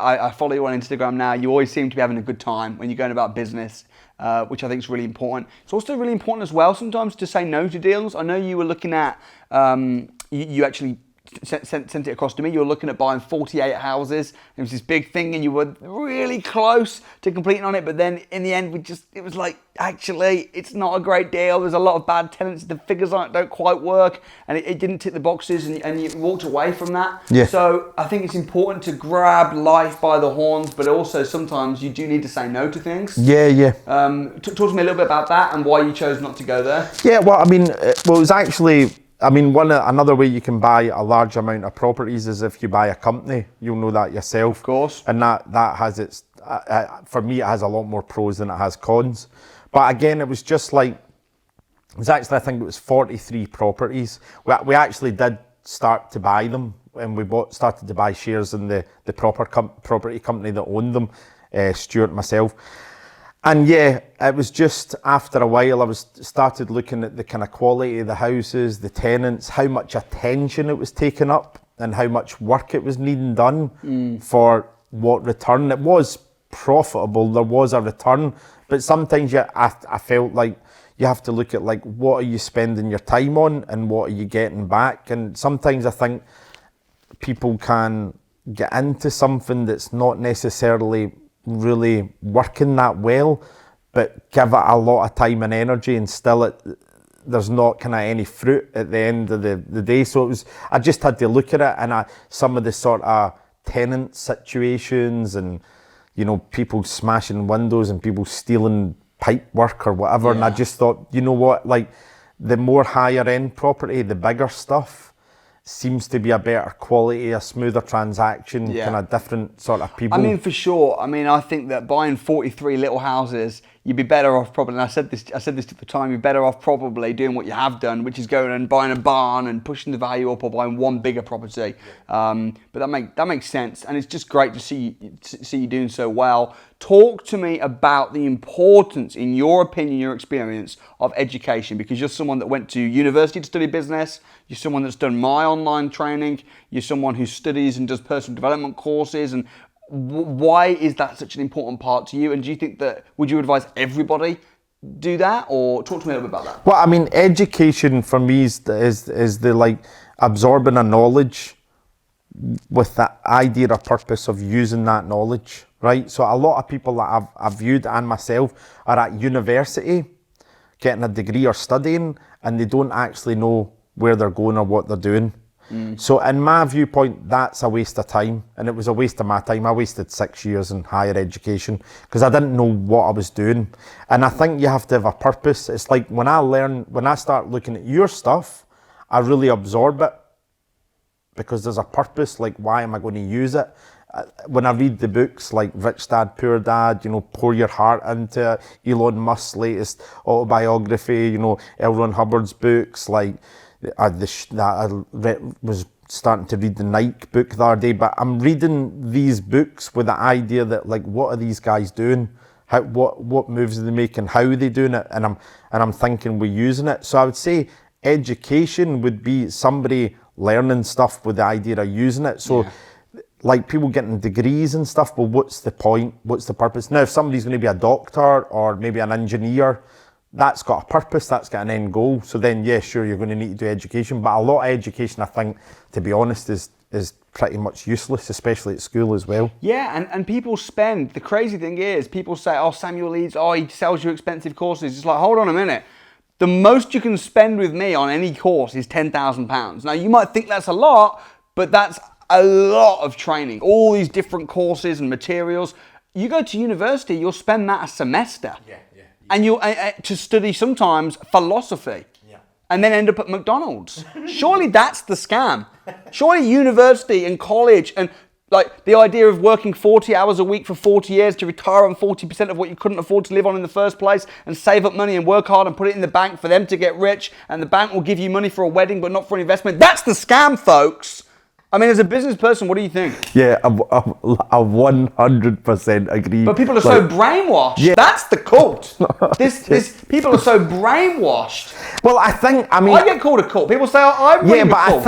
I follow you on Instagram now. You always seem to be having a good time when you're going about business, which I think is really important. It's also really important as well sometimes to say no to deals. I know you were looking at, you actually sent it across to me. You were looking at buying 48 houses. It was this big thing and you were really close to completing on it, but then in the end it was like, actually it's not a great deal. There's a lot of bad tenants, the figures don't quite work, and it didn't tick the boxes, and you walked away from that. Yeah. So I think it's important to grab life by the horns, but also sometimes you do need to say no to things. Yeah. Talk to me a little bit about that and why you chose not to go there. Yeah, well, it was actually, another way you can buy a large amount of properties is if you buy a company. You'll know that yourself. Of course. And that has its, for me, it has a lot more pros than it has cons. But again, it was just like, I think it was 43 properties. We actually did start to buy them, and we started to buy shares in the property company that owned them, Stuart and myself. And yeah, it was just after a while I started looking at the kind of quality of the houses, the tenants, how much attention it was taking up, and how much work it was needing done for what return. It was profitable, there was a return, but sometimes I felt like you have to look at like, what are you spending your time on and what are you getting back? And sometimes I think people can get into something that's not necessarily really working that well, but give it a lot of time and energy, and still there's not kind of any fruit at the end of the day. So I just had to look at it, and some of the sort of tenant situations, and people smashing windows and people stealing pipe work or whatever. Yeah. And I just thought, you know what, like the more higher end property, the bigger stuff seems to be a better quality, a smoother transaction, kind of different sort of people. For sure. I think that buying 43 little houses, you'd be better off probably, and I said this at the time, you're better off probably doing what you have done, which is going and buying a barn and pushing the value up, or buying one bigger property. But that makes sense, and it's just great to see you doing so well. Talk to me about the importance, in your opinion, your experience, of education, because you're someone that went to university to study business, you're someone that's done my online training, you're someone who studies and does personal development courses, and why is that such an important part to you? And do you think that, would you advise everybody do that, or talk to me a little bit about that? Well, education for me is the like absorbing a knowledge with the idea or purpose of using that knowledge, right? So a lot of people that I've viewed, and myself, are at university getting a degree or studying, and they don't actually know where they're going or what they're doing. So in my viewpoint, that's a waste of time, and it was a waste of my time. I wasted 6 years in higher education because I didn't know what I was doing. And I think you have to have a purpose. It's like when I start looking at your stuff, I really absorb it because there's a purpose. Like, why am I going to use it? When I read the books like Rich Dad, Poor Dad, pour your heart into it, Elon Musk's latest autobiography, L. Ron Hubbard's books, like I was starting to read the Nike book the other day, but I'm reading these books with the idea that, like, what are these guys doing? What moves are they making? How are they doing it? And I'm thinking we're using it. So I would say education would be somebody learning stuff with the idea of using it. So like people getting degrees and stuff, well, what's the point? What's the purpose? Now, if somebody's going to be a doctor or maybe an engineer, that's got a purpose, that's got an end goal. So then, yeah, sure, you're going to need to do education. But a lot of education, I think, to be honest, is pretty much useless, especially at school as well. Yeah, and people spend, the crazy thing is, people say, oh, Samuel Leeds, he sells you expensive courses. It's like, hold on a minute. The most you can spend with me on any course is £10,000. Now, you might think that's a lot, but that's a lot of training. All these different courses and materials. You go to university, you'll spend that a semester. And you'll to study sometimes philosophy, and then end up at McDonald's. Surely that's the scam. Surely university and college, and like the idea of working 40 hours a week for 40 years to retire on 40% of what you couldn't afford to live on in the first place, and save up money and work hard and put it in the bank for them to get rich, and the bank will give you money for a wedding but not for an investment. That's the scam, folks. As a business person, what do you think? Yeah, I 100% agree. But people are so brainwashed. Yeah. That's the cult. This people are so brainwashed. Well, I think, I get called a cult. People say, I'm yeah, but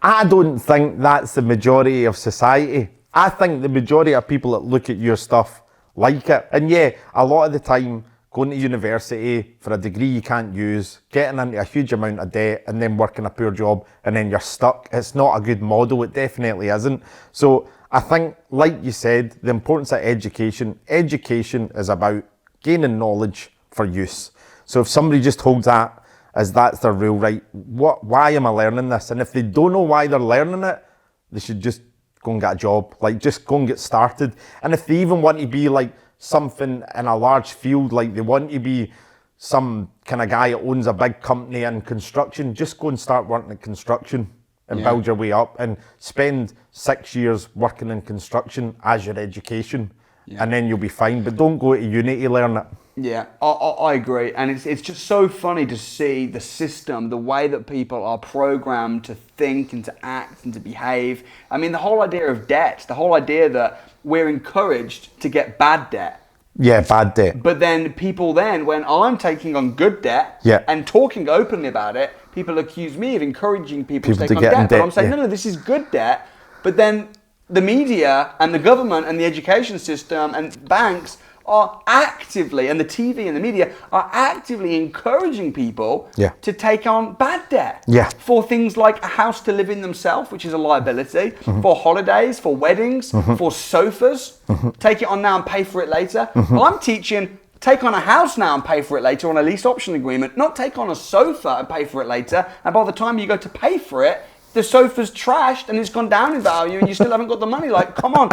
I don't think that's the majority of society. I think the majority of people that look at your stuff like it. And yeah, a lot of the time, going to university for a degree you can't use, getting into a huge amount of debt and then working a poor job and then you're stuck. It's not a good model. It definitely isn't. So I think, like you said, the importance of education. Education is about gaining knowledge for use. So if somebody just holds that as that's their rule, right, why am I learning this? And if they don't know why they're learning it, they should just go and get a job. Like, just go and get started. And if they even want to be like something in a large field, like they want to be some kind of guy that owns a big company in construction, just go and start working in construction and build your way up, and spend 6 years working in construction as your education, and then you'll be fine. But don't go to uni to learn it. Yeah, I agree. And it's just so funny to see the system, the way that people are programmed to think and to act and to behave. I mean, the whole idea of debt, the whole idea that we're encouraged to get bad debt. Yeah, bad debt. But then people when I'm taking on good debt and talking openly about it, people accuse me of encouraging people to take on debt. But I'm saying, no, this is good debt. But then the media and the government and the education system and banks are actively, and the TV and the media are actively encouraging people to take on bad debt for things like a house to live in themselves, which is a liability, for holidays, for weddings, for sofas. Take it on now and pay for it later. Well, I'm teaching, take on a house now and pay for it later on a lease option agreement, not take on a sofa and pay for it later, and by the time you go to pay for it, the sofa's trashed and it's gone down in value and you still haven't got the money. Like, come on,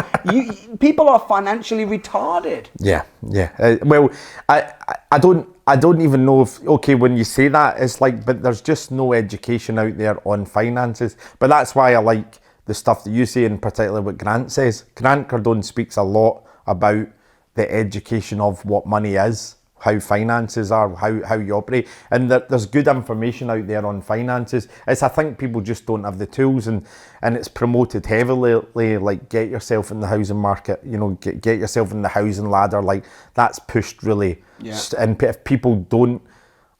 people are financially retarded. Yeah. Well, I don't even know if, okay, when you say that, it's like, but there's just no education out there on finances. But that's why I like the stuff that you say, and particularly what Grant says. Grant Cardone speaks a lot about the education of what money is, how finances are, how you operate, and there's good information out there on finances. I think people just don't have the tools, and it's promoted heavily, like get yourself in the housing market, get yourself in the housing ladder, like that's pushed really. And if people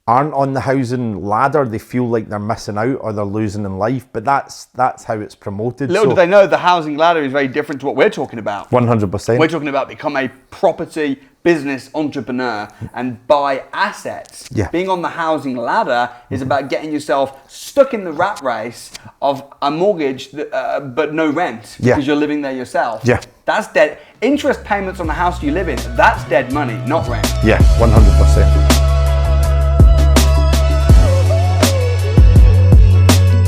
aren't on the housing ladder, they feel like they're missing out or they're losing in life. But that's how it's promoted. Little do they know, the housing ladder is very different to what we're talking about. 100%. We're talking about become a property business entrepreneur and buy assets. Being on the housing ladder is about getting yourself stuck in the rat race of a mortgage but no rent because you're living there yourself. That's dead. Interest payments on the house you live in, that's dead money, not rent. 100%.